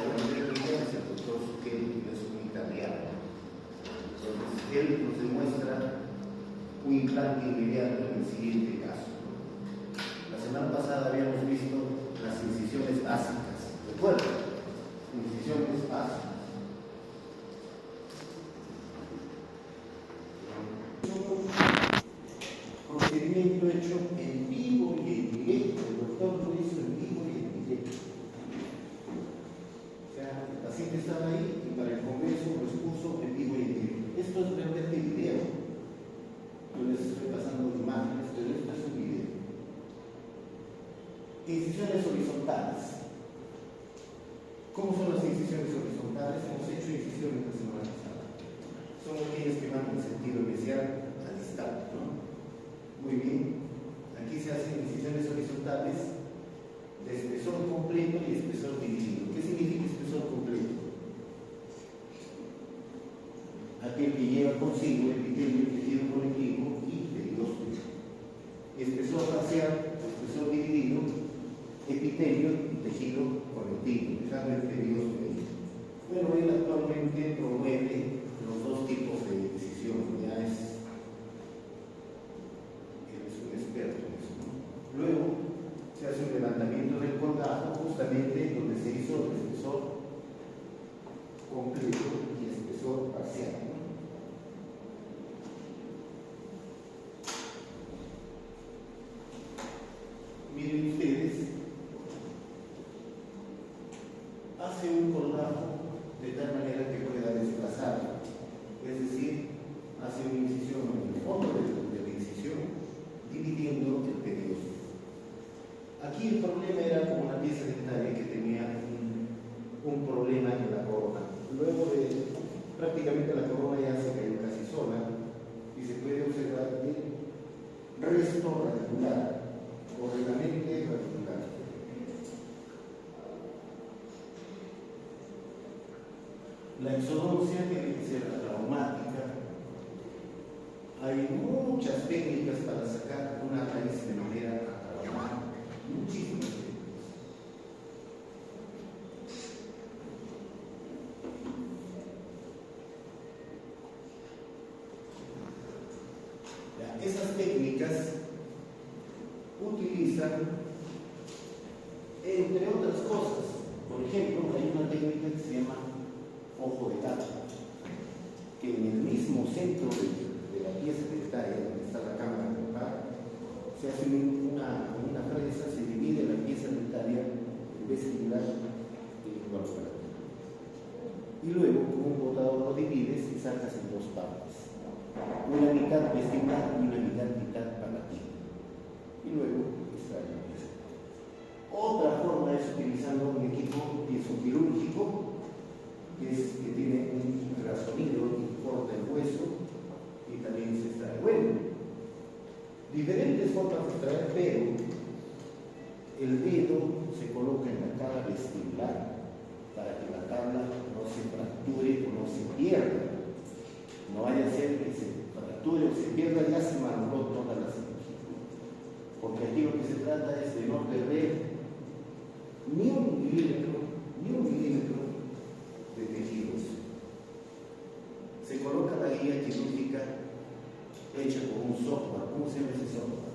es el doctor Suquel, que es un italiano. Entonces, él nos demuestra un implante inmediato en el siguiente caso. La semana pasada habíamos visto las incisiones básicas, ¿recuerdan? Incisiones básicas. Procedimiento hecho en vivo y en directo. El doctor lo hizo en vivo y en directo. O sea, el paciente estaba ahí y para el congreso lo expuso en vivo y en directo. Esto es realmente video. Yo les estoy pasando imágenes, pero esto es un video. Incisiones horizontales. ¿Cómo son las incisiones horizontales? Hemos hecho incisiones la semana pasada. Son aquellas que van en sentido inicial a distal, ¿no? Muy bien. Aquí se hacen incisiones horizontales de espesor completo y espesor dividido. ¿Qué significa espesor completo? Aquel que lleva consigo epitelio, tejido conectivo y periósteo. Espesor parcial, espesor dividido, epitelio y tejido conectivo. Déjame el periósteo. Bueno, él actualmente promueve los dos tipos de incisión. Ya es un experto en eso, ¿no? Luego se hace un levantamiento del colgajo, justamente donde se hizo el espesor completo y espesor parcial, ¿no? Miren ustedes, hace un colgajo de tal manera que pueda desplazar, es decir, hace una incisión en el fondo de la incisión, dividiendo el periósteo. Aquí el problema era como una pieza dentaria que tenía un problema en la corona. Luego de prácticamente la corona ya se cayó casi sola y se puede observar el resto radicular, correctamente radicular. La exodoncia tiene que ser traumática. Hay muchas técnicas para sacar una raíz de manera traumática, muchísimas técnicas. Ya, esas técnicas utilizan, entre otras cosas, por ejemplo, hay una técnica que se llama ojo de gato, que en el mismo centro de la pieza dentaria, donde está la cámara dental, se hace una fresa, se divide la pieza dentaria en vestibular y lingual operatorio. Y luego, con un botador lo divides y sacas en dos partes. Una mitad vestibular y una mitad palatina. Y luego extrae la pieza. Otra forma es utilizando un equipo piezoquirúrgico que tiene un ultrasonido y corta el hueso y también se extrae. Bueno, diferentes formas de extraer, pero el dedo se coloca en la tabla vestibular para que la tabla no se fracture o no se pierda. No vaya a ser que se fracture o se pierda, ya se malogró toda la cirugía. Porque aquí lo que se trata es de no perder ni un milímetro de tejidos. Se coloca la guía quirúrgica hecha con un software. ¿Cómo se llama ese software?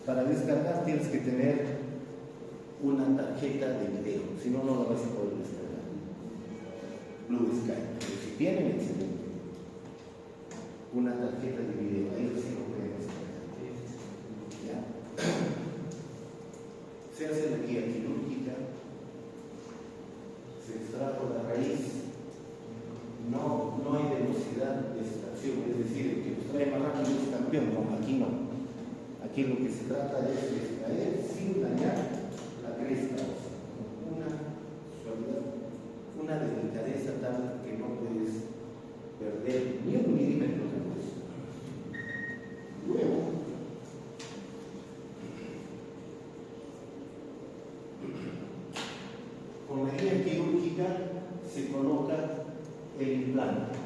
Para descargar tienes que tener una tarjeta de video, si no, no la vas a poder descargar. Blue Sky. Pero si tienen, excelente. Una tarjeta de video, ahí sí lo pueden descargar. ¿Ya? Se hace la guía quirúrgica, se extrajo la raíz, no hay velocidad de extracción, es decir, el que nos trae más rápido es campeón, no, aquí no. Aquí lo que se trata es de extraer sin dañar la cresta, una suavidad, una delicadeza tal que no puedes perder ni un milímetro de hueso. Luego, con la guía quirúrgica se coloca el implante.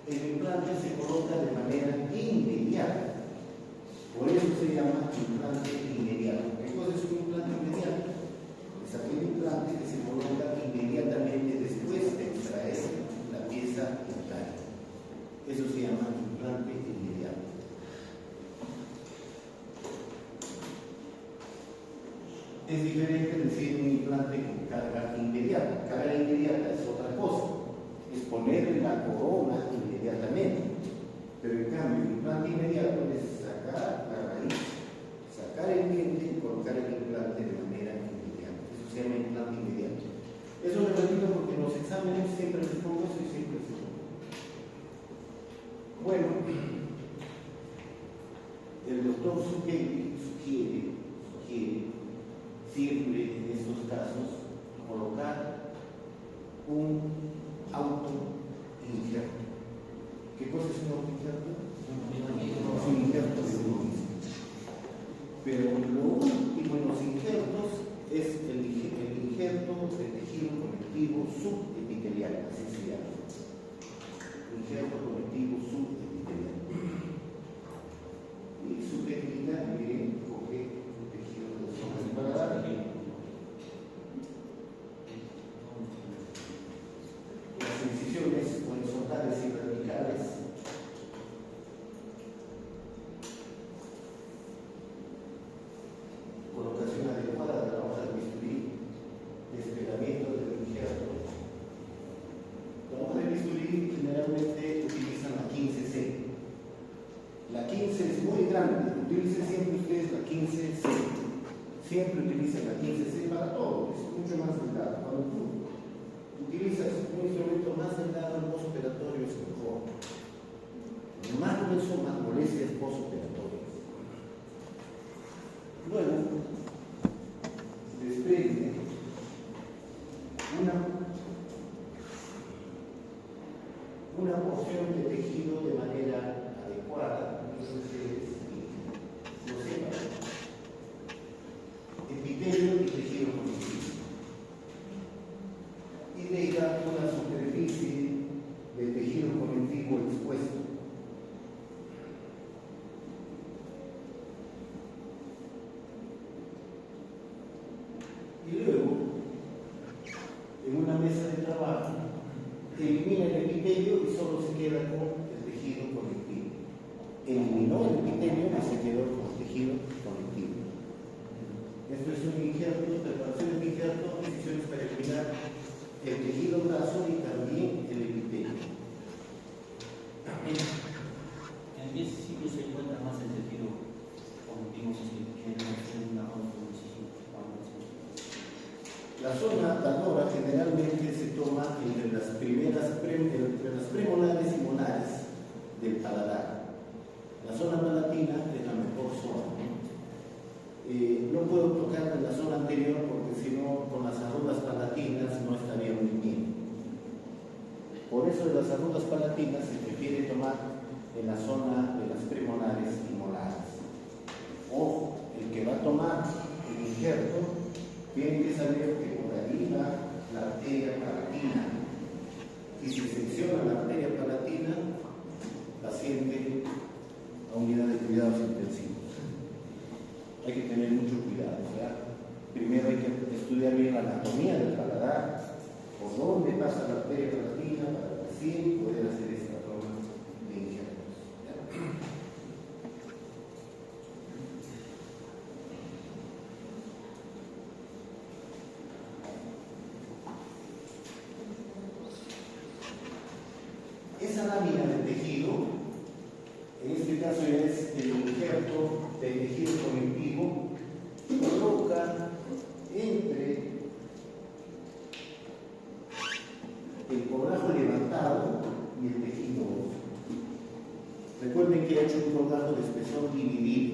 El implante se se coloca de manera inmediata. Por eso se llama implante inmediato. ¿Qué cosa es un implante inmediato? Es aquel implante que se coloca inmediatamente después de extraer la pieza dentaria. Eso se llama implante inmediato. Es diferente decir un implante con carga inmediata. Carga inmediata es otra cosa, es ponerle la corona inmediatamente. Pero en cambio, el implante inmediato es sacar la raíz, sacar el diente y colocar el implante de manera inmediata. Eso se llama implante inmediato. Eso lo repito porque en los exámenes siempre les pongo eso y siempre se pongo. Bueno, el doctor sugiere siempre en estos casos colocar un autoinjerto. ¿Qué cosa es un autoinjerto? Es un injerto de uno mismo. Pero lo último en los injertos es el injerto de tejido conectivo subepitelial, así se llama. Injerto conectivo subepitelial. Y su técnica, miren, coge un tejido de zona del paladar. Las incisiones horizontales y verticales colocación adecuada de la hoja de bisturí, despegamiento del injerto. La hoja de bisturí generalmente utilizan la 15C. La 15 es muy grande, utilicen siempre ustedes la 15C. Siempre utilizan la 15C para todo, es mucho más delgado. Cuando tú utilizas un instrumento más delgado, el postoperatorio es mejor. Más grueso, más molestias postoperatorias. Luego, desprende una porción de tejido de manera adecuada, entonces lo sepan. Epitelio y tejido conectivo. Y deja una superficie de tejido conectivo expuesto. Y luego, en una mesa de trabajo, elimina el epitelio y solo se queda con el tejido conectivo. Eliminó el epitelio y se quedó con el tejido conectivo. Esto es un injerto, preparación de injerto, decisiones para eliminar el tejido graso y también el epitelio. En qué sitio se encuentra más el tejido conectivo que en una autoincisión? La zona dadora generalmente se toma entre las premolares y molares del paladar. La zona palatina es la mejor zona. No puedo tocar en la zona anterior porque si no, con las arrugas palatinas no estaría muy bien. Por eso de las arrugas palatinas se prefiere tomar en la zona de las premolares y molares. Ojo, el que va a tomar el injerto tiene que saber que por ahí va la arteria palatina. Y si secciona la arteria palatina, paciente a unidad de cuidados intensivos. Hay que tener mucho cuidado, ¿verdad? Primero hay que estudiar bien la anatomía del paladar, por dónde pasa la arteria palatina para recién poder hacer esta toma de injertos. Esa lámina de tejido, en este caso ya es el injerto de tejido conectivo, coloca entre el cordajo levantado y el tejido óseo. Recuerden que he hecho un cordajo de espesor dividido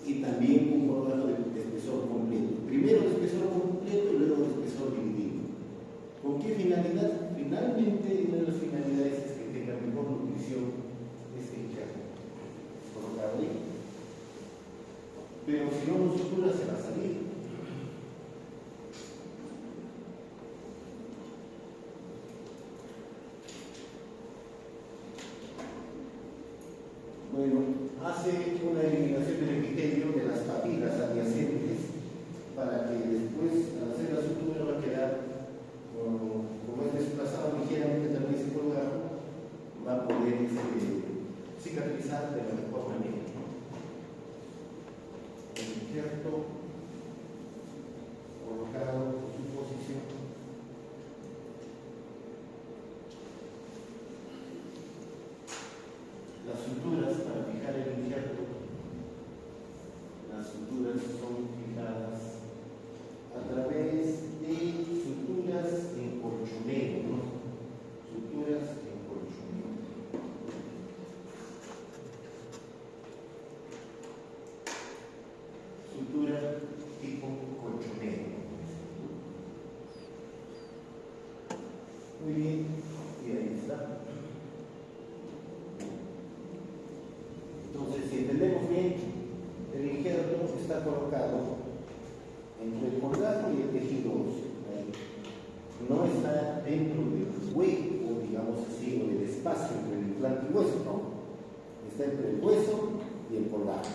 y también un cordajo de espesor completo. Primero de espesor completo y luego de espesor dividido. ¿Con qué finalidad? Finalmente, una de las finalidades es que tenga mejor nutrición este injerto. Colocado ahí. Pero si no lo sutura, se va a salir. Bueno, hace una eliminación del epitelio de las papilas adyacentes para que después, al hacer la sutura, va a quedar, como es desplazado ligeramente también ese colgajo, va a poder cicatrizar de la mejor manera. El injerto colocado en su posición. Las suturas para fijar el injerto, las suturas son fijadas a través de suturas en colchonero, ¿no? Suturas en colchonero. Sutura tipo colchonero. Muy bien, y ahí está. Entonces, si entendemos bien, el injerto está colocado entre el colgajo y el tejido óseo. No está dentro del hueco, digamos así, o del espacio entre el implante y hueso, no. Está entre el hueso y el colgajo.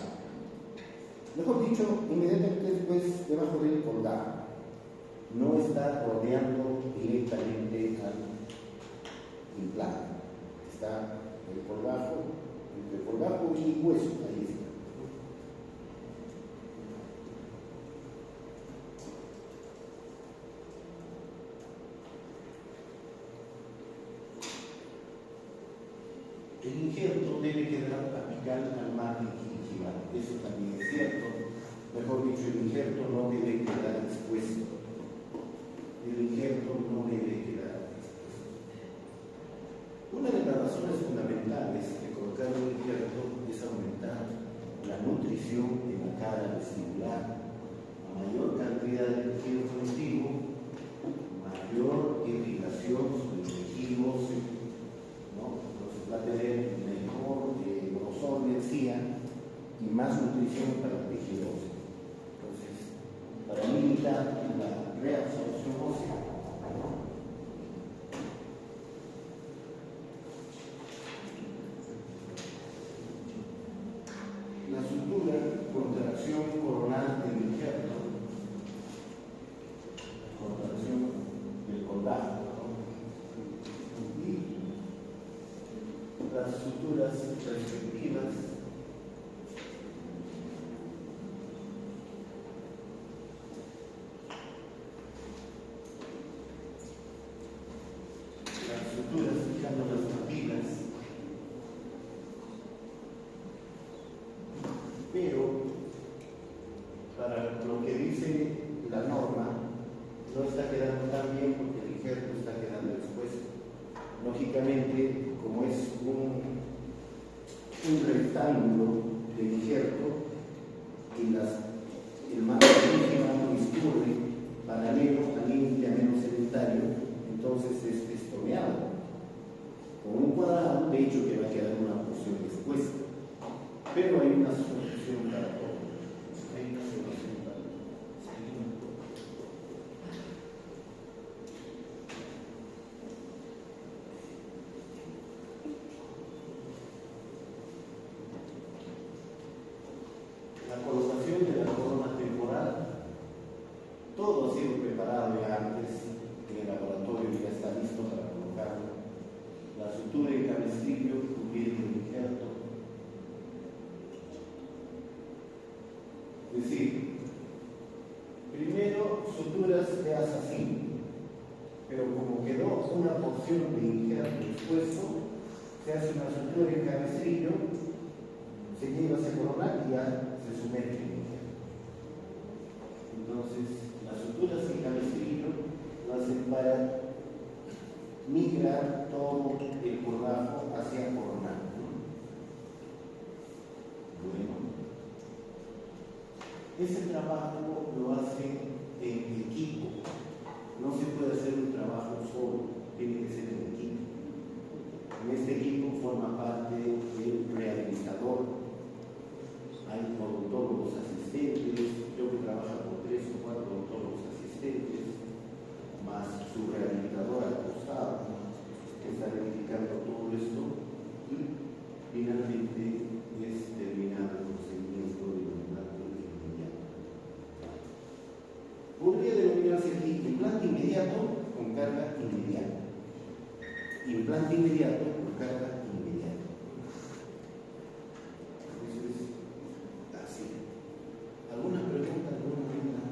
Mejor dicho, inmediatamente después, debajo del colgajo. No está rodeando directamente al implante. Está el colgajo, entre colgajo y hueso, ahí está. El injerto debe quedar apical al margen gingival, eso también es cierto. Mejor dicho, el injerto no debe quedar expuesto. El injerto no debe quedar expuesto. Una de las razones fundamentales de colocar un injerto es aumentar la nutrición de la cara vestibular. A mayor cantidad de tejido conectivo, mayor irrigación sobre el tejido óseo, ¿no? Entonces va a tener mejor grosor de encía y más nutrición para el tejido óseo. Entonces, para limitar la reabsorción ósea, la sutura, contracción coronal del injerto, contracción del colgajo, y las suturas respectivas fijando las papilas, pero para lo que dice la norma no está quedando tan bien porque el injerto está quedando expuesto. Lógicamente, como es un rectángulo de injerto y el marco ínfimo discurre paralelo al límite ameno sedentario, entonces es testoneado. Con un cuadrado, de hecho, que va a quedar una porción expuesta. Pero hay una solución para todo. Hay una solución para todo. La colocación de la corona temporal, todo ha sido preparado ya antes en el laboratorio y ya está listo para colocarlo. La sutura y cabestrillo cubriendo el injerto. Es decir, primero suturas se hace así, pero como quedó una porción de injerto expuesto, se hace una sutura y cabestrillo, se lleva a coronal y ya se somete el injerto. Entonces, las suturas y cabestrillo lo hacen para migrar todo el colgajo hacia coronal. Bueno, ese trabajo lo hacen en equipo. No se puede hacer un trabajo solo, tiene que ser en equipo. En este equipo forma parte el rehabilitador. Hay odontólogos asistentes, yo que trabajo con 3 o 4 odontólogos asistentes, más su rehabilitador al costado, que está verificando todo esto, y finalmente implante inmediato con carga inmediata. Eso es así. ¿Alguna pregunta? ¿Alguna pregunta?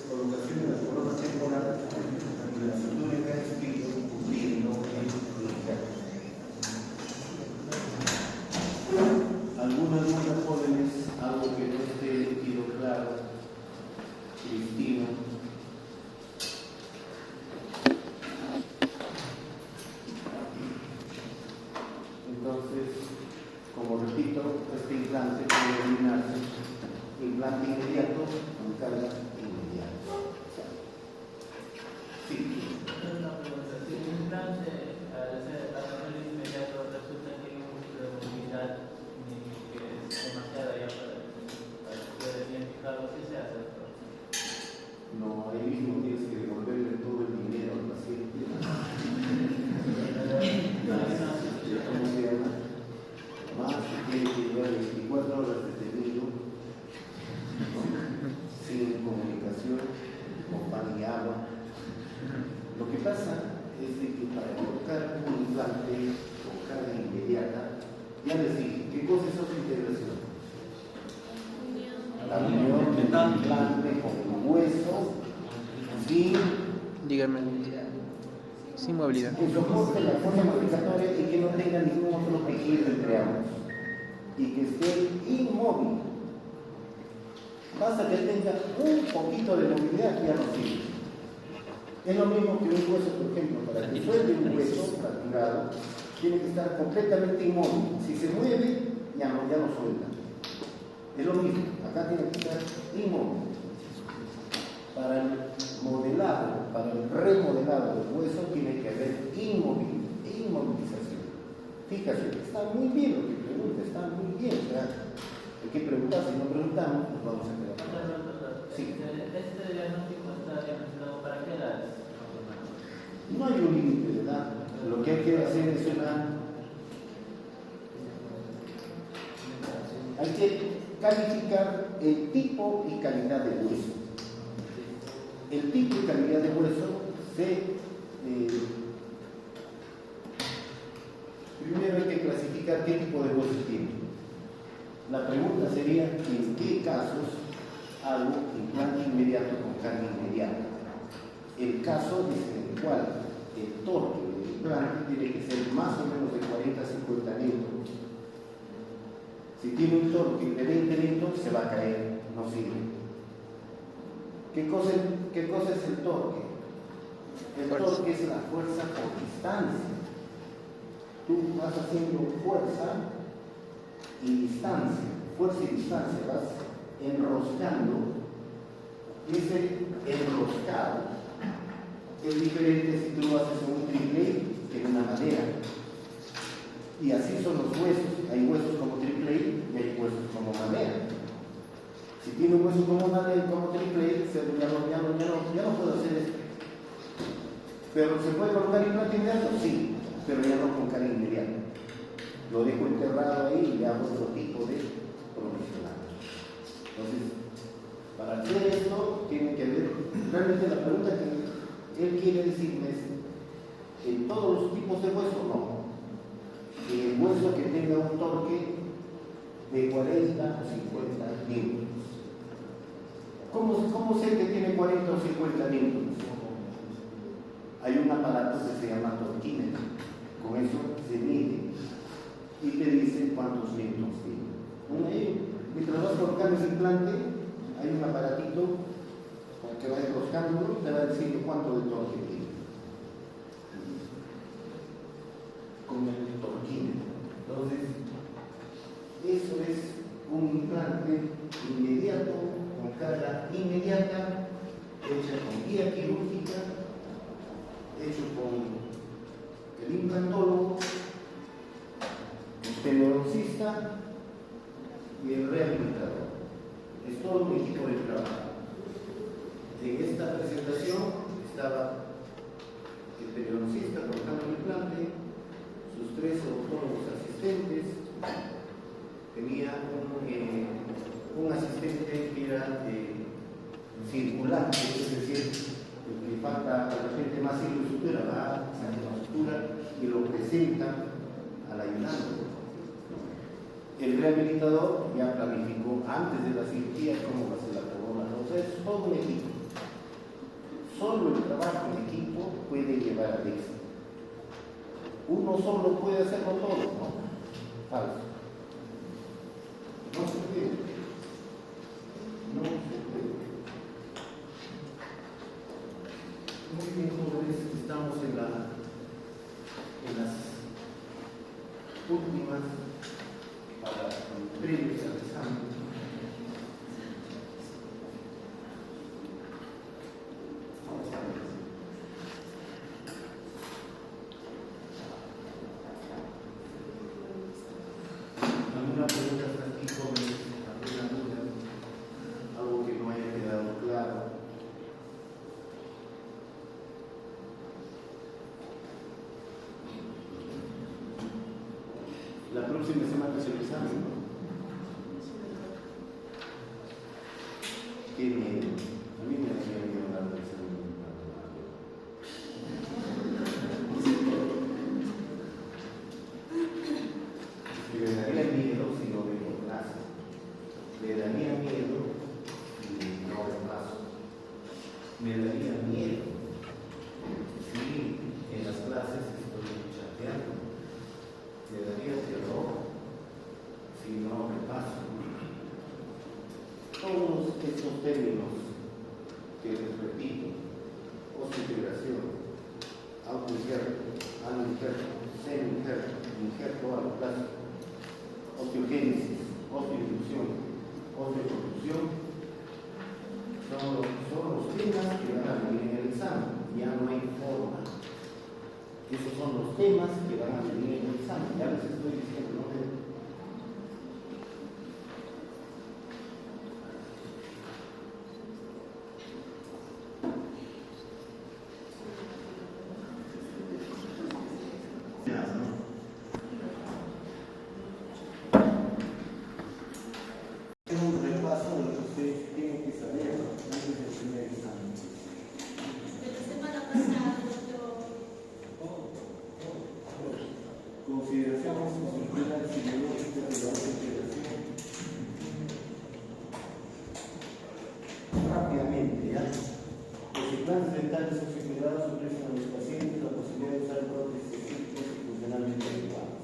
Colocación de la corona temporal y la sutura de cada espíritu cumpliendo el indicado. ¿Alguna duda, jóvenes? Algo que no esté quedó claro? Cristina. Entonces, como repito, este implante puede eliminarse. Implante inmediato con carga inmediata. Sí. Una pregunta. Si un implante al hacer inmediato resulta que hay un poquito de movilidad que es demasiada ya para poder identificarlo, ¿qué se hace? No, ahí mismo tienes que devolverle todo el dinero al paciente. ¿Cómo se llama? Más que tiene que llevar 24 horas detenido, sin comunicación, con pan y agua. Lo que pasa es de que para colocar un implante con carga inmediata, ya les dije, ¿qué cosa es otra integración? La unión del implante con el hueso sin, dígame, sin movilidad. que soporte la fuerza modificatoria y que no tenga ningún otro tejido entre ambos y que esté inmóvil. Basta que tenga un poquito de movilidad, ya no sirve. Es lo mismo que un hueso, por ejemplo, para que suelte un hueso fracturado, tiene que estar completamente inmóvil. Si se mueve, ya no suelta. Es lo mismo, acá tiene que estar inmóvil. Para el modelado, para el remodelado del hueso, tiene que haber inmovilización. Fíjate, está muy bien lo que pregunta, está muy bien. O sea, hay que preguntar, si no preguntamos, nos vamos a quedar. Sí. Este diagnóstico está diagnosticado para qué edades? No hay un límite de edad. Lo que hay que hacer es hay que calificar el tipo y calidad de hueso. El tipo y calidad de hueso primero hay que clasificar qué tipo de hueso tiene. La pregunta sería, ¿en qué casos hago implante inmediato con carga inmediata? El caso es en el cual el torque del implante tiene que ser más o menos de 40 a 50 newtons. Si tiene un torque de 20 newtons, se va a caer, no sirve. ¿Qué cosa es el torque? El torque es la fuerza por distancia. Tú vas haciendo fuerza y distancia, fuerza y distancia, vas enroscando. Ese enroscado es diferente si tú lo haces en un triple que en una madera. Y así son los huesos. Hay huesos como triple y hay huesos como madera. Si tiene un hueso como madera como triple ya no puedo hacer esto. Pero ¿se puede colocar implante inmediato? Sí, pero ya no con carga inmediata. Lo dejo enterrado ahí y le hago otro tipo de profesional. Entonces, para hacer esto, tiene que haber, realmente la pregunta que él quiere decirme es, ¿en todos los tipos de hueso? No. El hueso que tenga un torque de 40 o 50 newtons. ¿Cómo sé que tiene 40 o 50 newtons? Hay un aparato que se llama torquímetro. Con eso se mide y te dice cuántos newtons tiene. Mientras vas colocando ese implante, hay un aparatito que va enroscándolo y te va diciendo cuánto de torque tiene. Con el torquímetro. Entonces, eso es un implante inmediato, con carga inmediata, hecha con guía quirúrgica, hecho con el implantólogo, el teledoncista y el rehabilitador. Es todo un equipo de trabajo. En esta presentación estaba el teledoncista colocando el implante, sus 3 odontólogos asistentes, tenía un asistente que era circulante, es decir, el que falta a la gente más sutura, va, saca la sutura y lo presenta al ayudante. El rehabilitador ya planificó antes de la cirugía cómo va a ser la corona. O sea, es todo un equipo. Solo el trabajo en equipo puede llevar al éxito. Uno solo puede hacerlo todo, ¿no? Falso. No se puede. No se puede. Muy bien, jóvenes, estamos en las últimas para previos al examen. ¿Alguna pregunta hasta aquí, jóvenes? ¿Alguna duda? ¿Algo que no haya quedado claro? La próxima semana es el examen, ¿no? Qué miedo. A mí me hacía miedo dar el examen. Me daría miedo si no vengo a clase. Me daría miedo si no repaso. Me daría miedo si en las clases estoy chateando. Me daría terror si no repaso. Todos estos términos que les repito: osteointegración, autoinjerto, anoinjerto, semi-injerto, injerto aloplástico, osteogénesis, osteoinducción, osteoconducción, son los temas que van a venir en el examen. Ya no hay forma. Esos son los temas que van a venir en el examen. Ya les estoy diciendo, ¿no? Un repaso de lo que ustedes tienen que saber antes del primer examen. De la semana pasada, doctor. Consideraciones estructurales y biológicas de la osteointegración. Rápidamente, ¿ya? Los implantes dentales osteointegrados ofrecen a los pacientes la posibilidad de usar prótesis estéticas y funcionalmente adecuadas.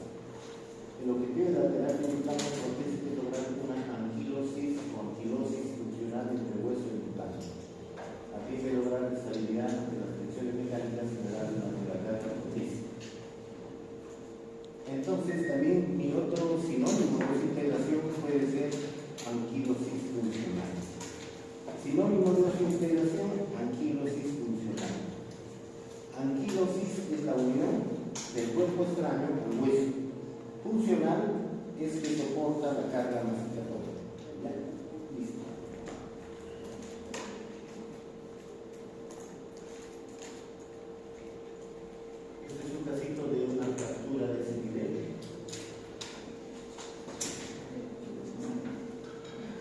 El objetivo de la terapia de implantes protésicos es lograr una anquilosis o anquilosis funcional entre hueso y implante, a fin de lograr la estabilidad de las tensiones mecánicas generales de la carga protésica. Entonces, también mi otro sinónimo de osteointegración puede ser anquilosis funcional. Sinónimo de osteointegración, anquilosis funcional. Anquilosis es la unión del cuerpo extraño al hueso. Funcional es que soporta la carga masticatoria. ¿Ya? Listo. Este es un casito de una fractura de ese nivel.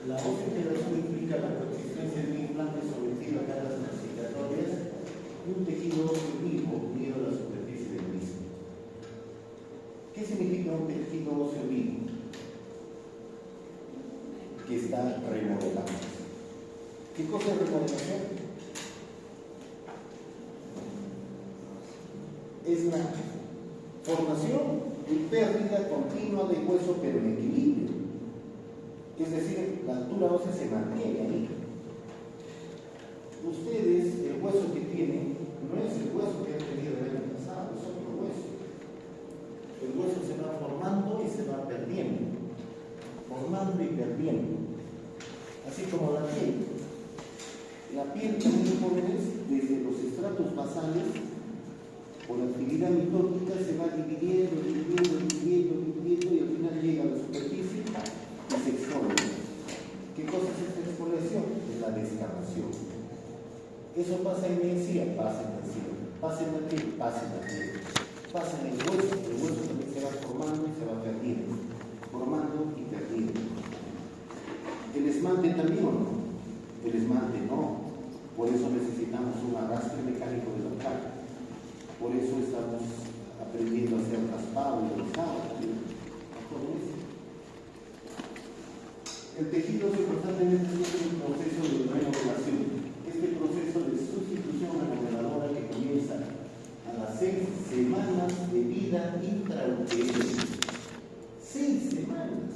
La osteointegración implica la coexistencia de un implante sometido a cargas masticatorias y un tejido óseo vivo unido a la superficie del mismo. ¿Qué significa un tejido óseo vivo? Que está remodelado. ¿Qué cosa es remodelación? Es la formación y pérdida continua de hueso, pero en equilibrio. Es decir, la altura ósea se mantiene ahí. Ustedes, el hueso que tienen, no es el hueso que han tenido el año pasado, es otro hueso. El hueso se va formando y se va perdiendo, formando y perdiendo, así como la piel. La piel también, jóvenes, desde los estratos basales, por la actividad mitótica se va dividiendo y al final llega a la superficie y se expone. ¿Qué cosa es esta exfoliación? Es la descamación. Eso pasa en encía, pasa en la encía, pasa en la piel, pasa en la piel. Pasa en el hueso también se va formando y se va perdiendo, formando y perdiendo. El esmalte también o no? El esmalte no. Por eso necesitamos un arrastre mecánico de la placa. Por eso estamos aprendiendo a hacer raspado y alisado. El tejido es constantemente un proceso de remodelación. Este proceso de sustitución remodeladora que comienza a las 6 semanas de vida intrauterina. 6 semanas.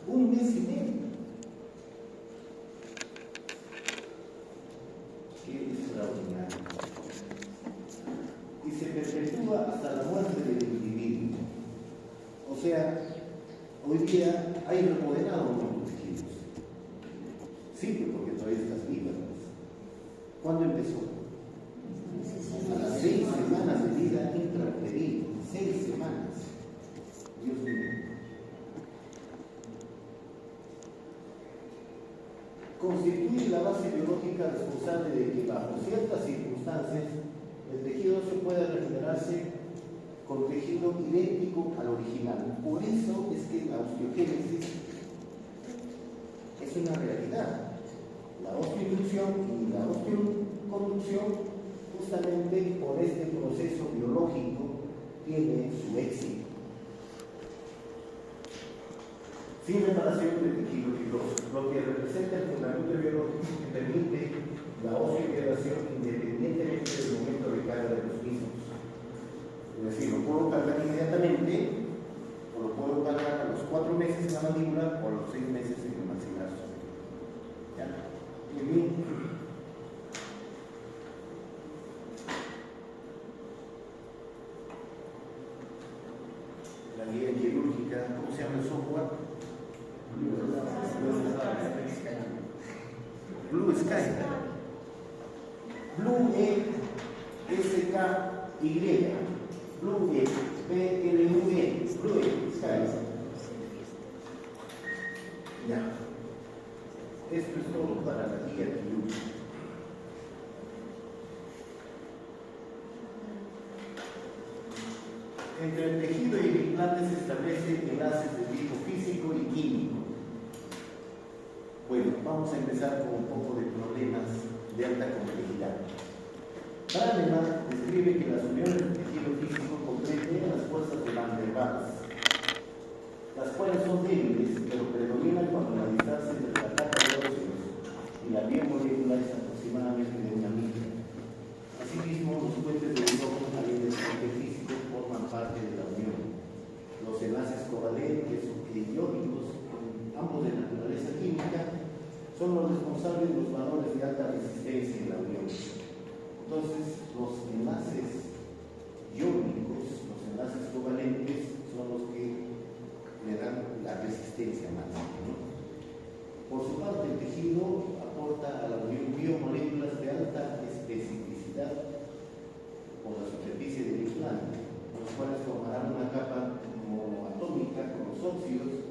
Un mes y medio. Qué extraordinario. Y se perpetúa hasta la muerte del individuo. O sea, hoy día hay remodelado nuestros tejidos. Sí, porque todavía estás viva. ¿Cuándo empezó? A las 6 semanas de vida intrauterina. 6 semanas. Dios mío. Constituye la base biológica responsable de que bajo ciertas circunstancias el tejido se pueda regenerarse con tejido idéntico al original. Por eso es que la osteogénesis es una realidad. La osteoinducción y la osteoconducción, justamente por este proceso biológico, tiene su éxito. Sin reparación de tejido fibroso, lo que representa el fundamento biológico que permite la osteointegración independientemente del momento de carga de los mismos. Es decir, lo puedo cargar inmediatamente, o lo puedo cargar a los 4 meses en la mandíbula, o a los 6 meses en el maxilar. ¿Ya? Muy bien. La guía quirúrgica, ¿cómo se llama el software? Blue Sky. Blue E-S-K-Y. Blue E. B-L-U-E. Blue Sky. Ya. Esto es todo para la guía quirúrgica. Entre el tejido y el implante se establecen enlaces de tipo físico y químico. Bueno, vamos a empezar con un poco de problemas de alta complejidad. Kahneman describe que las uniones del tejido físico comprenden las fuerzas de Van der Waals, las cuales son débiles, pero predominan cuando la distancia entre la capa de óseos y la biomolécula es aproximadamente de 1 milla. Asimismo, los puentes de hidrógeno a nivel físico forman parte de la unión. Los enlaces covalentes o iónicos, ambos de naturaleza química, son los responsables de los valores de alta resistencia en la unión. Entonces, los enlaces iónicos, los enlaces covalentes, son los que le dan la resistencia máxima, ¿no? Por su parte, el tejido aporta a la unión biomoléculas de alta especificidad por la superficie del implante, los cuales formarán una capa monoatómica con los óxidos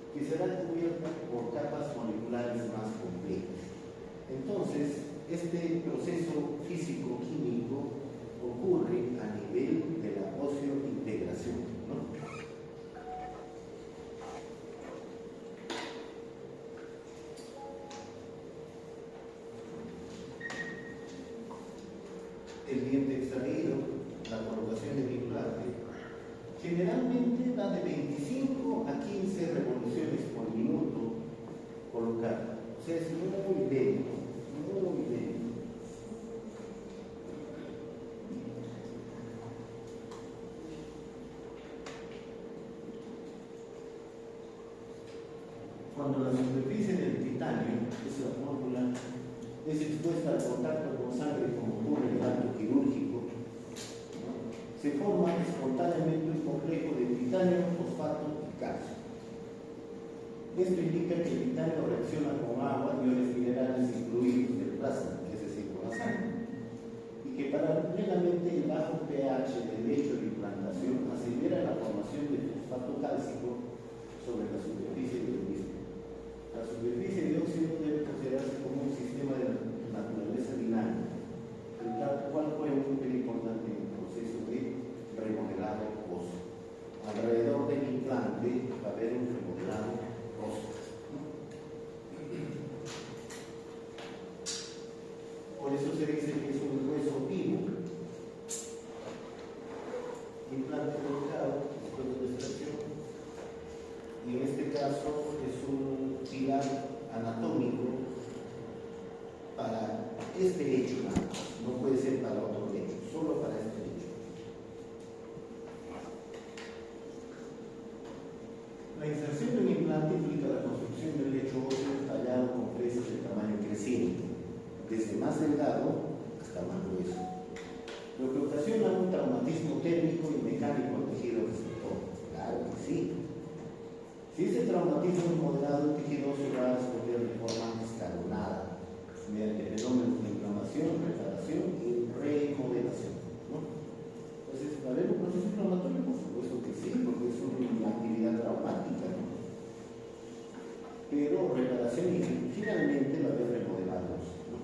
que será cubierta por capas moleculares más complejas. Entonces, este proceso físico-químico ocurre a nivel de la osteointegración, ¿no? El diente extraído, la colocación del implante, generalmente da de 25 a 15 revoluciones por minuto colocar. O sea, es muy lento, muy lento. Cuando la superficie del titanio, que es la fórmula, es expuesta al contacto con sangre como ocurre en el acto quirúrgico, ¿no? Se forma espontáneamente un complejo de titanio, fosfato y calcio. Esto indica que el titanio reacciona con agua y iones minerales incluidos del plasma, es decir, con la sangre, y que paralelamente el bajo pH del lecho de implantación acelera la formación de fosfato cálcico sobre la superficie del mismo. La superficie de óxido debe considerarse como un sistema de naturaleza dinámica, el cual juega un papel importante en el proceso de remodelado óseo. Alrededor del implante va a haber un remodelado óseo. eso se dice que es un hueso vivo. Implante colocado después de la extracción. Y en este caso es un pilar anatómico para este hecho, no puede ser para otro hecho, solo para este hecho. La inserción de un implante implica la construcción del lecho óseo tallado con piezas de tamaño creciente, desde más delgado hasta más grueso, lo que ocasiona un traumatismo térmico y mecánico al tejido receptor. Claro que sí. Si ese traumatismo es moderado, el tejido óseo va a responder de forma escalonada, mediante fenómenos de inflamación, reparación y remodelación, ¿no? Entonces, ¿va a haber un proceso inflamatorio? Por supuesto que sí, porque es una actividad traumática, ¿no? Pero reparación y finalmente va a haber remodelados, ¿no?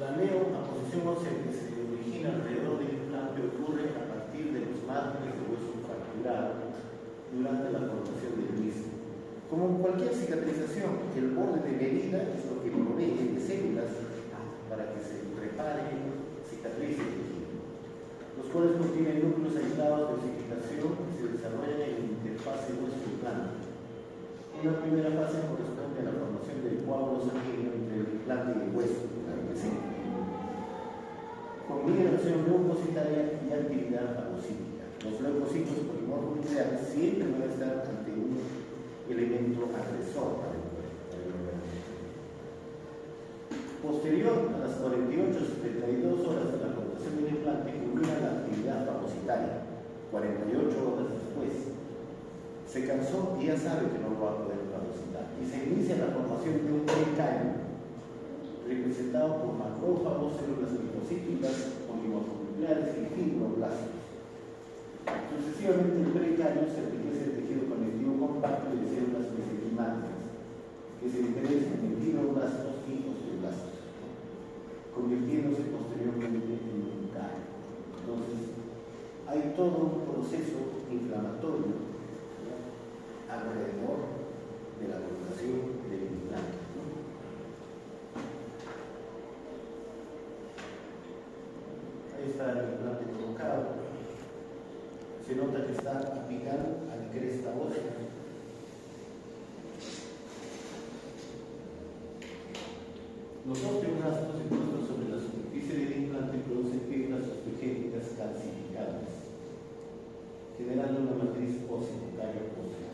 La neoaposición ósea que se origina alrededor del implante ocurre a partir de los márgenes de hueso fracturado durante la formación del mismo. Como en cualquier cicatrización, el borde de la herida es lo que provee de células para que se repare, cicatrice el tejido, los cuales contienen núcleos aislados de osificación que se desarrollan en la interfase hueso-implante. Una primera fase corresponde a la formación del coágulo sanguíneo entre el implante y el hueso, claro que sí, con migración leucocitaria y actividad fagocítica. Los leucocitos polimorfo-nucleares siempre van a estar ante un elemento agresor para el organismo. Posterior a las 48-72 horas de la colocación del implante, culmina la actividad fagocitaria, 48 horas después. Se cansó y ya sabe que no lo va a poder fagocitar. Y se inicia la formación de un precario, representado por macrófagos, células microcíclicas, polimorfonucleares y fibroblastos. Sucesivamente, el precario se enriquece el tejido conectivo compacto de células mesenquimáticas, que se diferencian en fibroblastos y osteoblastos, convirtiéndose posteriormente en un cario. Entonces, hay todo un proceso inflamatorio, ¿no?, alrededor de la colocación del implante, ¿no? Ahí está el implante colocado. Se nota que está apical a la cresta ósea. Los osteoblastos impuestos sobre la superficie del implante producen fibras osteogénicas calcificadas, generando una matriz ósea, cario óseo.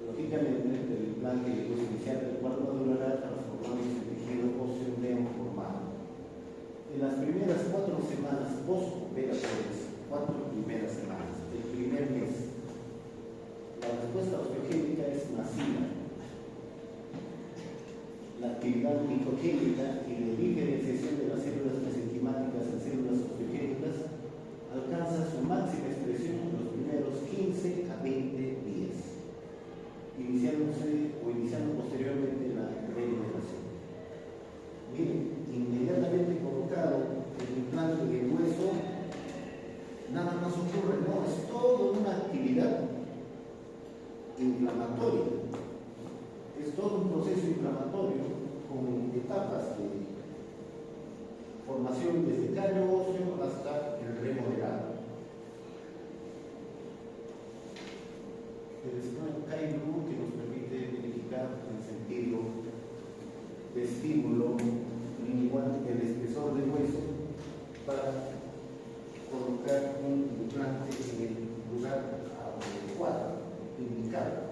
Lógicamente, el implante y el hueso inicial del cual madurará transformándose en tejido óseo neoformado. En las primeras 4 semanas postoperatorias, 4 primeras semanas, el primer mes, la respuesta osteogénica es masiva. La actividad micogénica y la diferenciación de las células mesenquimáticas en células osteogénicas alcanza su máxima expresión en los primeros 15 a 20 días, iniciando posteriormente la remodelación. Miren, inmediatamente colocado el implante en el hueso, nada más ocurre, no, es toda una actividad inflamatoria, es todo un proceso inflamatorio con etapas de formación desde cario óseo hasta el remodelado. El Scan-Kairu, que nos permite verificar el sentido de estímulo lingual, el espesor del hueso, para colocar un implante en el lugar adecuado, indicado.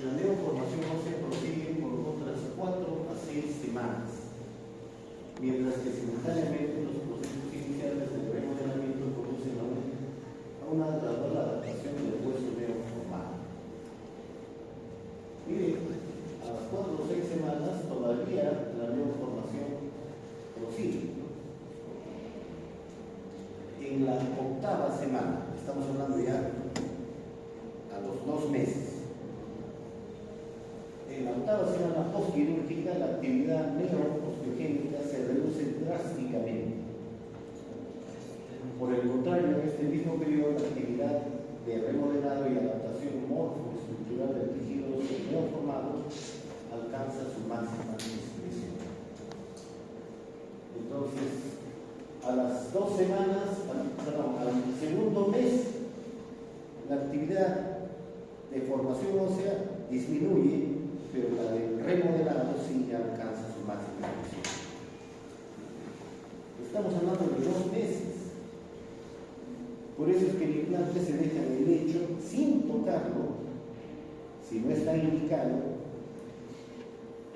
La neoformación ósea prosigue por otras 4 a 6 semanas, mientras que simultáneamente los procesos iniciales del remodelamiento conducen a una gradual adaptación del hueso neoformado. Miren, a las 4 o 6 semanas todavía la neoformación prosigue. En la 8ª semana, estamos hablando ya a los 2 meses, en la 8ª semana postquirúrgica, la actividad neoosteogénica se reduce a las 2 semanas, perdón, al segundo mes, la actividad de formación ósea disminuye, pero la del remodelado sí alcanza su máxima función. Estamos hablando de 2 meses. Por eso es que el implante se deja en el lecho sin tocarlo, si no está indicado,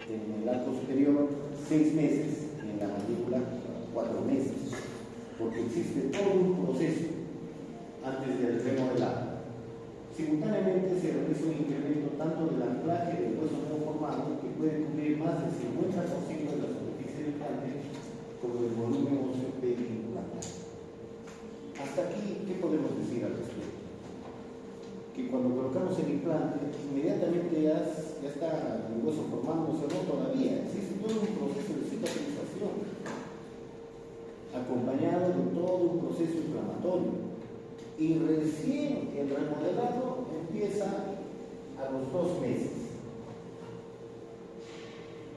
en el arco superior 6 meses y en la mandíbula 4 meses, porque existe todo un proceso antes del remodelado. Simultáneamente se realiza un incremento tanto del anclaje del hueso no formado, que puede cubrir más del 50% de la superficie del implante, como el volumen óseo periimplantar. Hasta aquí, ¿qué podemos decir al respecto? Que cuando colocamos el implante, inmediatamente ya está el hueso formándose, no todavía, existe todo un proceso de cicatrización, acompañado de todo un proceso inflamatorio. Y recién el remodelado empieza a los 2 meses.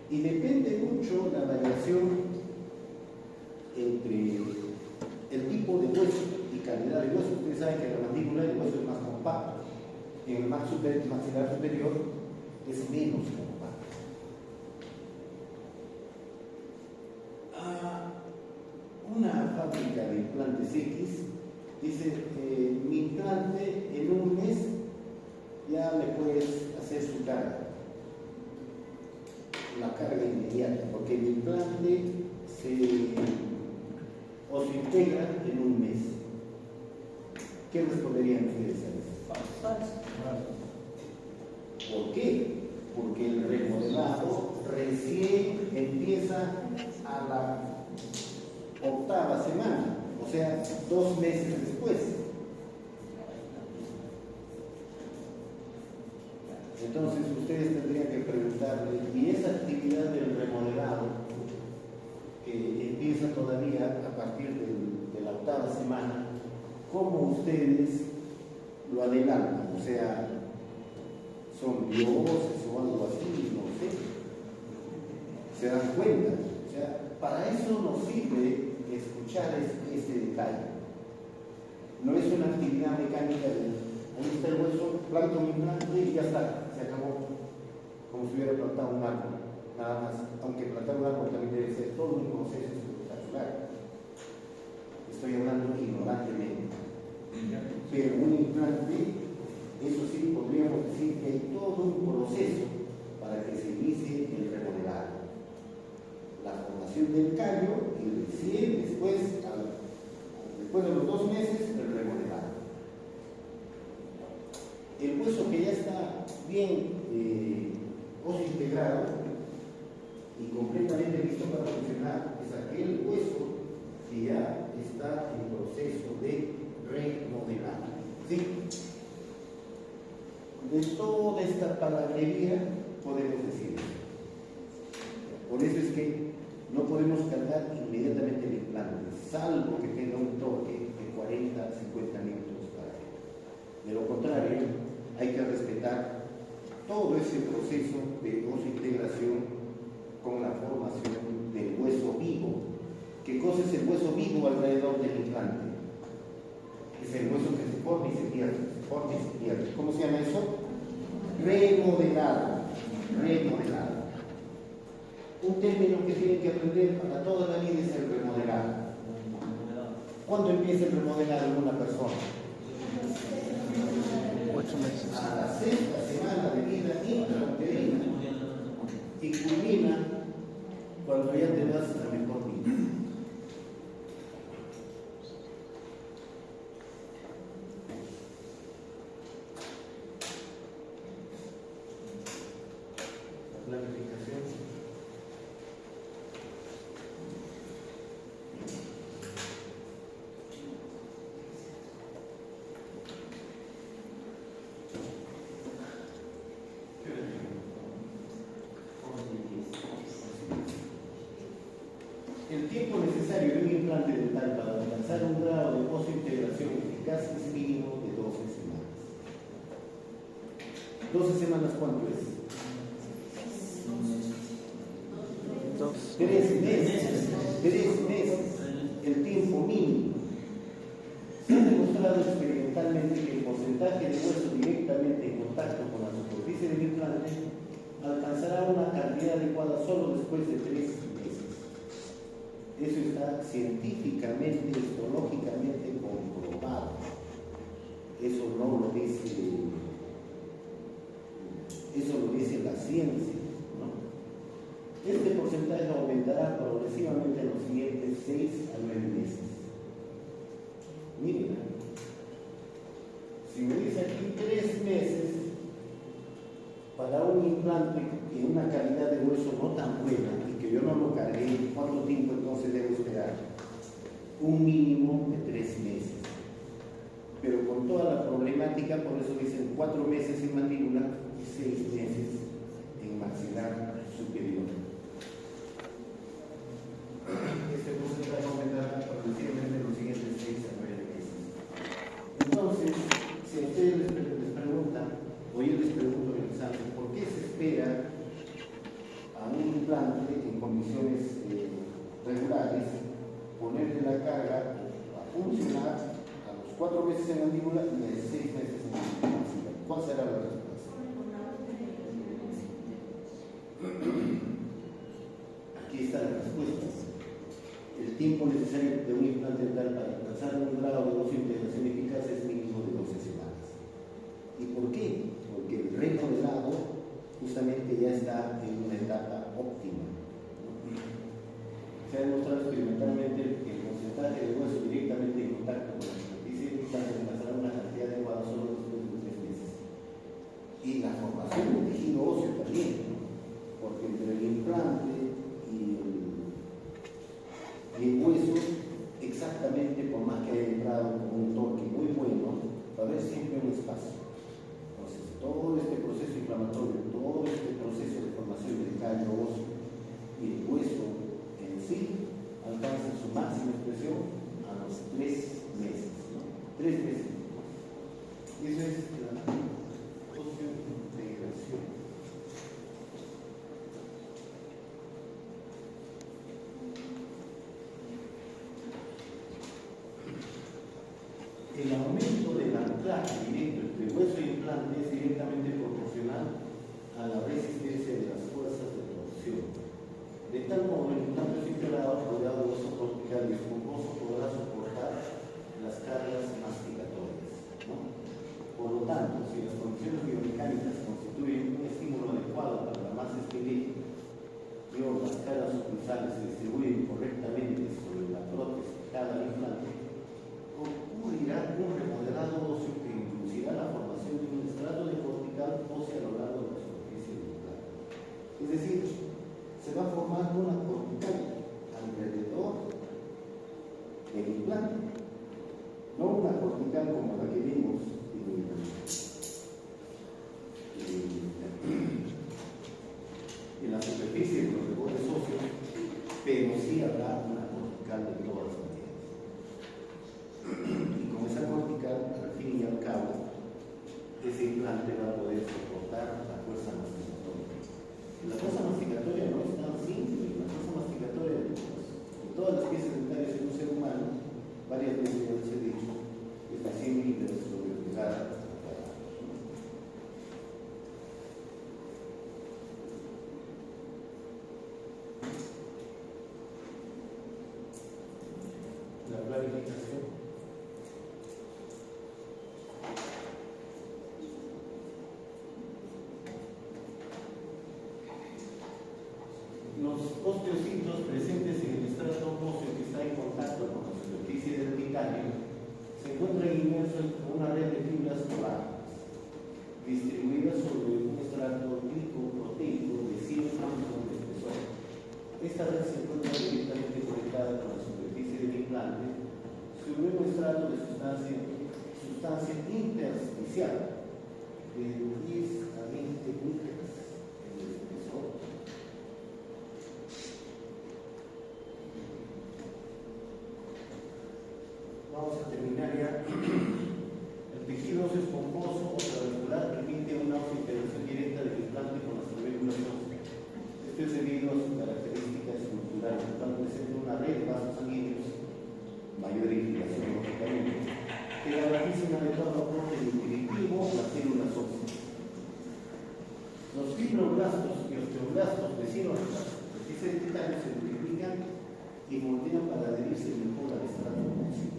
Y depende mucho la variación entre el tipo de hueso y calidad de hueso. Ustedes saben que en la mandíbula el hueso es más compacto, en el maxilar superior es menos compacto. Una fábrica de implantes X dice, mi implante en un mes ya le puedes hacer su carga, la carga inmediata, porque el implante se integra en un mes. ¿Qué responderían ustedes a eso? ¿Por qué? Porque el remodelado recién empieza a la 8ª semana, o sea, 2 meses después. Entonces ustedes tendrían que preguntarle, ¿y esa actividad del remodelado que empieza todavía a partir de la 8ª semana, cómo ustedes lo adelantan? O sea, ¿son dioses o algo así? No sé. ¿Se dan cuenta? O sea, para eso nos sirve escuchar este detalle. No es una actividad mecánica de ahí está el hueso, planto mi implante y ya está, se acabó, como si hubiera plantado un árbol, nada más. Aunque plantar un árbol también debe ser todo un proceso espectacular. Estoy hablando ignorantemente. Pero un implante, eso sí podríamos decir que hay todo un proceso para que se inicie el remodelado. La formación del callo y recién después de los 2 meses, el remodelado. El hueso que ya está bien óseo integrado y completamente listo para funcionar es aquel hueso que ya está en proceso de remodelado. ¿Sí? De toda esta palabrería podemos decir eso. Por eso es que no podemos cargar inmediatamente el implante, salvo que tenga un torque de 40 a 50 minutos para él. De lo contrario, hay que respetar todo ese proceso de integración con la formación del hueso vivo. ¿Qué cosa es el hueso vivo alrededor del implante? Es el hueso que se forma y se pierde, se forma y se pierde. ¿Cómo se llama eso? Remodelado. Remodelado. Un término que tienen que aprender para toda la vida es el remodelado. ¿Cuándo empieza el remodelado en una persona? 8 meses. A la 6ª semana de vida intrauterina y culmina cuando ya te das la mejor vida. La planificación. El tiempo necesario de un implante dental para alcanzar un grado de óseo-integración eficaz es mínimo de 12 semanas. ¿12 semanas cuánto es? 3 meses. 3 meses. del tiempo mínimo. Se ha demostrado experimentalmente que el porcentaje de hueso directamente en contacto con la superficie del implante alcanzará una cantidad adecuada solo después de 3 meses. Eso está científicamente, histológicamente comprobado. Eso no lo dice, eso lo dice la ciencia, ¿no? Este porcentaje aumentará progresivamente en los siguientes 6 a 9 meses. Miren, si me dice aquí 3 meses para un implante en una calidad de hueso no tan buena y que yo no lo cargué, ¿cuánto tiempo entonces debo esperar? Un mínimo de 3 meses. Pero con toda la problemática, por eso dicen 4 meses en mandíbula y 6 meses en maxilar superior. Este porcentaje aumentará progresivamente en los siguientes 6 a 9 meses. Entonces, si a ustedes les preguntan, o yo les pregunto en el examen, ¿por qué se espera a un implante en condiciones regulares ponerle la carga a funcionar 4 meses en mandíbula y 6 meses en maxila? ¿Cuál será la respuesta? Aquí está la respuesta. El tiempo necesario de un implante dental para alcanzar un grado de ocio integración eficaz es mínimo de 12 semanas. ¿Y por qué? Porque el remodelado justamente ya está en una etapa óptima. Se ha demostrado experimentalmente que el porcentaje de hueso directamente en contacto con la superficie alcanzará una cantidad adecuada solo después de 3 meses. Y la formación del tejido óseo también, ¿no? Porque entre el implante y el hueso, exactamente, por más que haya entrado con un torque muy bueno, va a haber siempre un espacio. Entonces, todo este proceso inflamatorio, todo este proceso de formación del callo óseo y el hueso en sí alcanza su máxima expresión a los 3 meses, ¿no? 3 meses. Eso es la osteointegración. El aumento del anclaje directo entre hueso y implante es directamente proporcional a la resistencia de las fuerzas de torsión. De tal modo, el implante integrado rodeado de hueso cortical y esponjoso podrá soportar las cargas masticatorias, ¿no? Por lo tanto, si las condiciones biomecánicas constituyen un estímulo adecuado para la masa esquelética y las cargas oclusales se distribuyen correctamente sobre la prótesis cada implante, ocurrirá un remodelado óseo que inducirá la formación de un estrato de cortical ósea a lo largo de la superficie del implante. Es decir, se va formando una cortical alrededor del implante, no una cortical como la que vimos en la superficie de los rebotes óseos, pero sí habrá una cortical de todas maneras. Y con esa cortical, al fin y al cabo, ese implante va a poder soportar la fuerza masticatoria. La fuerza masticatoria no es tan simple. La fuerza masticatoria de todas las piezas dentales de un ser humano, varias veces ya les he dicho, es de 100 libras sobre pulgada. La planificación. Los osteocitos presentes en el estrato óseo que está en contacto con la superficie del titanio se encuentran inmersos en una red de fibras colágenas distribuidas sobre un estrato glicoproteico de 100 Angstrom de espesor. Esta red se encuentra directamente conectada con la superficie del implante sobre un estrato de sustancia intersticial de 10 a 20 micras en el espesor. Vamos a terminar ya. El tejido óseo esponjoso o trabecular permite una integración directa del implante con las trabéculas óseas. Esto es debido a su característica estructural, el cual presenta una red de vasos sanguíneos mayor inclinación lógicamente, que garantice un adecuado aporte nutritivo a las células óseas. Los fibroblastos y osteoblastos vecinos epicentritales se multiplican y moldean para adherirse mejor al estrato óseo.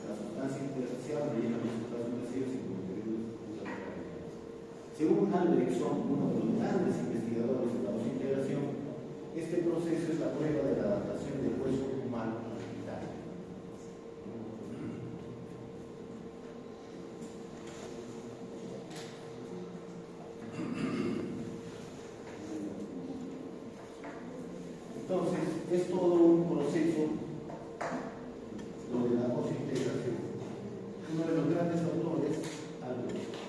La sustancia intersticial rellena los espacios vacíos y contenidos ultraterrenos. Según Albrechtson, uno de los grandes investigadores de la osseointegración, este proceso es la prueba de la adaptación del hueso humano al vital. Entonces, es todo un proceso lo de la osseointegración. Uno de los grandes autores, Albrechtson.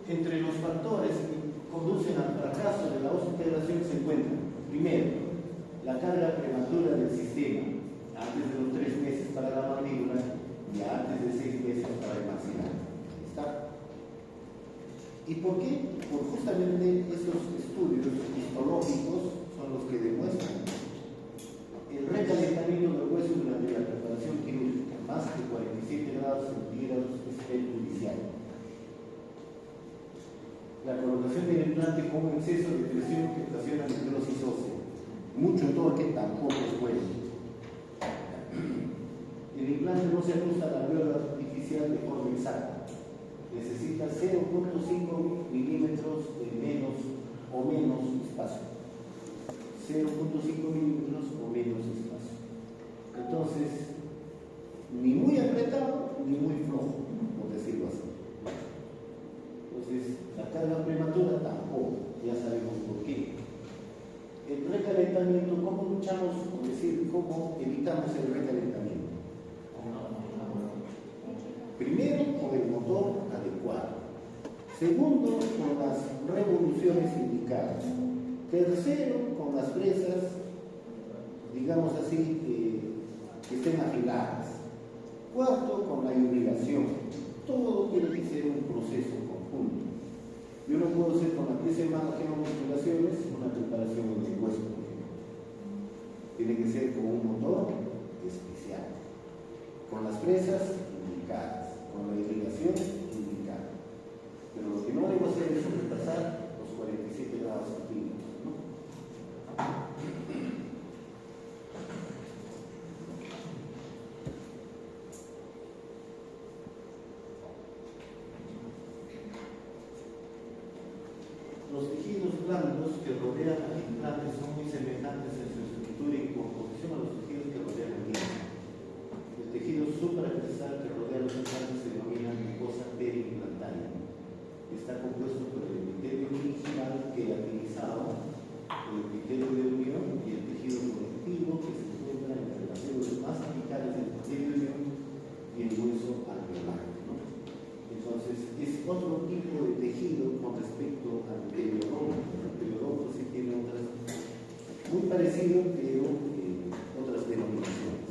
Entre los factores que conducen al fracaso de la osseointegración se encuentran, primero, la carga prematura del sistema, antes de los 3 meses para la mandíbula y antes de 6 meses para el maxilar. ¿Está? ¿Y por qué? Por justamente estos estudios histológicos son los que demuestran el recalentamiento del hueso durante la preparación quirúrgica, más de 47 grados centígrados es perjudicial. La colocación del implante con exceso de presión que ocasiona necrosis ósea. Mucho torque tampoco es bueno. El implante no se ajusta a la alveola artificial de forma exacta. Necesita 0.5 milímetros de menos o menos espacio. 0.5 milímetros o menos espacio. Entonces, ni muy apretado ni muy flojo, por decirlo así. Entonces, la carga prematura tampoco, ya sabemos por qué. El recalentamiento, ¿cómo luchamos? Es decir, ¿cómo evitamos el recalentamiento? Primero, con el motor adecuado. Segundo, con las revoluciones indicadas. Tercero, con las presas, digamos así, que estén afiladas. Cuarto, con la irrigación. Todo tiene que ser un proceso conjunto. Yo no puedo hacer con la pieza de mano que no musculaciones una preparación en el hueso, por ejemplo. Tiene que ser con un motor especial, con las presas indicadas, con la irrigación indicada. Pero lo que no debo hacer es sobrepasar los 47 grados centígrados, ¿no? Los tejidos blandos que rodean al implante son muy semejantes en su estructura y composición a los tejidos que rodean el mismo. El tejido supracristal que rodea los implantes se denomina mucosa periimplantaria. Está compuesto por el epitelio gingival queratinizado, el epitelio de unión y el tejido conectivo que se encuentra entre las células más apicales del epitelio de unión y el hueso alveolar, ¿no? Entonces, es otro tipo de tejido con respecto al periodonto. El periodonto sí tiene otras, muy parecido, pero otras denominaciones.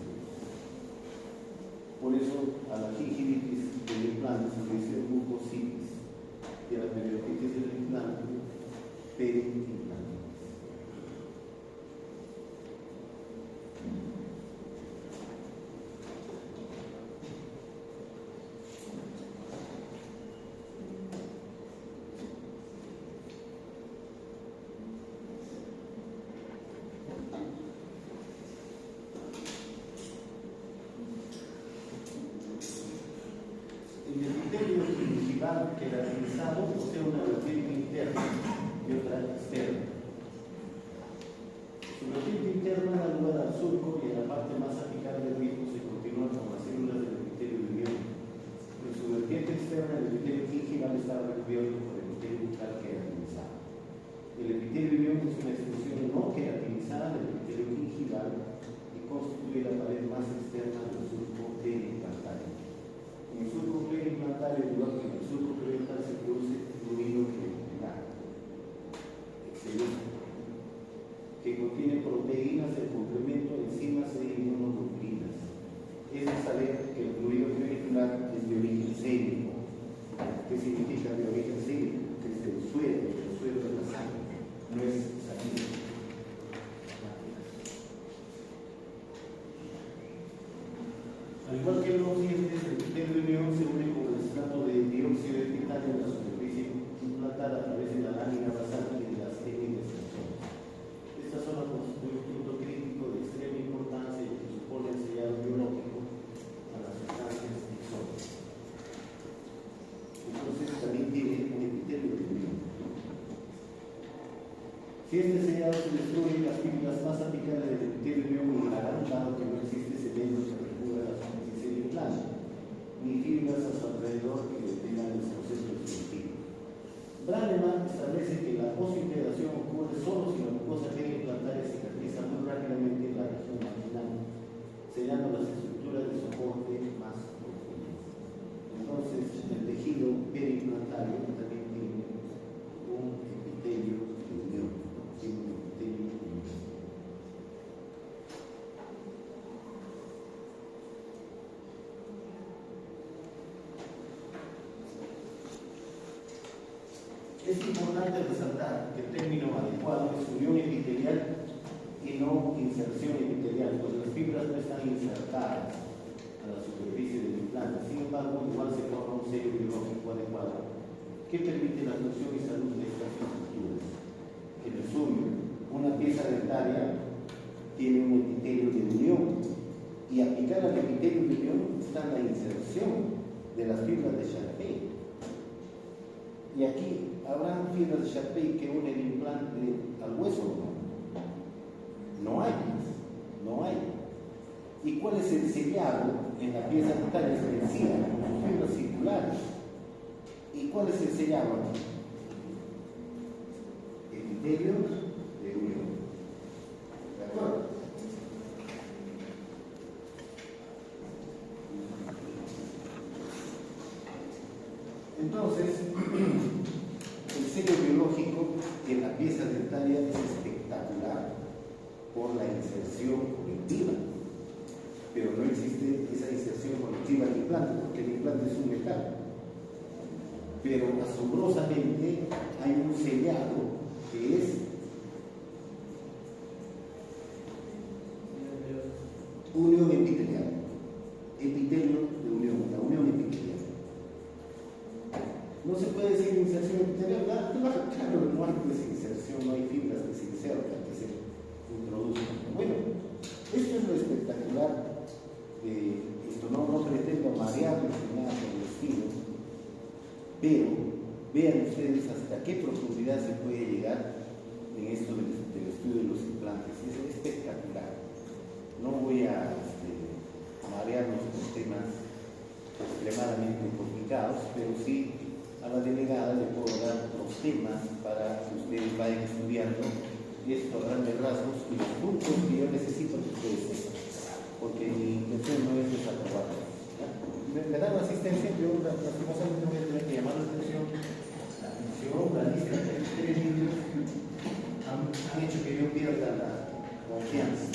Por eso, a la gingivitis del implante se le dice mucositis, y a la periodontitis del implante, periimplantitis. El epitelio gingival queratinizado posee una vertiente interna y otra externa. Su vertiente interna da lugar al surco y en la parte más apical del mismo se continúa con las células del epitelio de unión. En su vertiente externa, el epitelio gingival está recubierto por el epitelio bucal queratinizado. El epitelio de unión es una extensión no queratinizada del epitelio gingival y constituye la pared más externa del surco periimplantario. En el surco periimplantario, igual que en el surco periodontal, se produce fluido periodontal excelente, que contiene proteínas de complemento, enzimas e inmunoglobulinas. Es de saber que el fluido periodontal es de origen sérico. ¿Qué significa de origen sérico? Que es del suelo de la sangre, no es sanguíneo. destruye las fibras más apicales del epitelio migrarán, dado que no existe cemento que recubra la superficie del implante, ni fibras a su alrededor que detengan el proceso definitivo. Branneman establece que la posintegración ocurre solo si la mucosa periimplantaria cicatriza muy rápidamente en la región marginal, sellando las estructuras de soporte más profundas. Entonces, el tejido periimplantario también tiene un epitelio de unión, tiene un epitelio de unión. Es importante resaltar que el término adecuado es unión epitelial y no inserción epitelial, pues las fibras no están insertadas a la superficie del implante. Sin embargo, igual se forma un sello biológico adecuado que permite la función y salud de estas estructuras. En resumen, una pieza dentaria tiene un epitelio de unión y aplicar al epitelio de unión está la inserción de las fibras de Charpey. Y aquí, ¿habrán fibras de Charpey que unen el implante al hueso o no? No hay, no hay. ¿Y cuál es el sellado en la pieza dentaria? Es vencida, con fibras circulares. ¿Y cuál es el sellado aquí? Epitelio de unión. ¿De acuerdo? Entonces, el sello biológico en la pieza dentaria es espectacular por la inserción colectiva, pero no existe esa inserción colectiva en el implante, porque el implante es un metal. Pero asombrosamente hay un sellado que es unión epitelial, epitelio de unión, la unión epitelial. No se puede decir inserción epitelial, claro, no hay pues inserción, no hay fibras que se insertan, que se introducen. Bueno, esto es lo espectacular de esto, no pretendo marearles ni nada por el estilo, pero vean ustedes hasta qué profundidad se puede llegar en esto del estudio de los implantes. Es espectacular. No voy a marearnos con temas extremadamente complicados, pero sí a la delegada le puedo dar los temas para que ustedes vayan estudiando esto a grandes rasgos y los puntos que yo necesito que ustedes sepan, porque mi intención no es desaprobarlos. Me dan la asistencia, yo lastimosamente voy a tener que llamar la atención, la lista de 3 libros han hecho que yo pierda la confianza.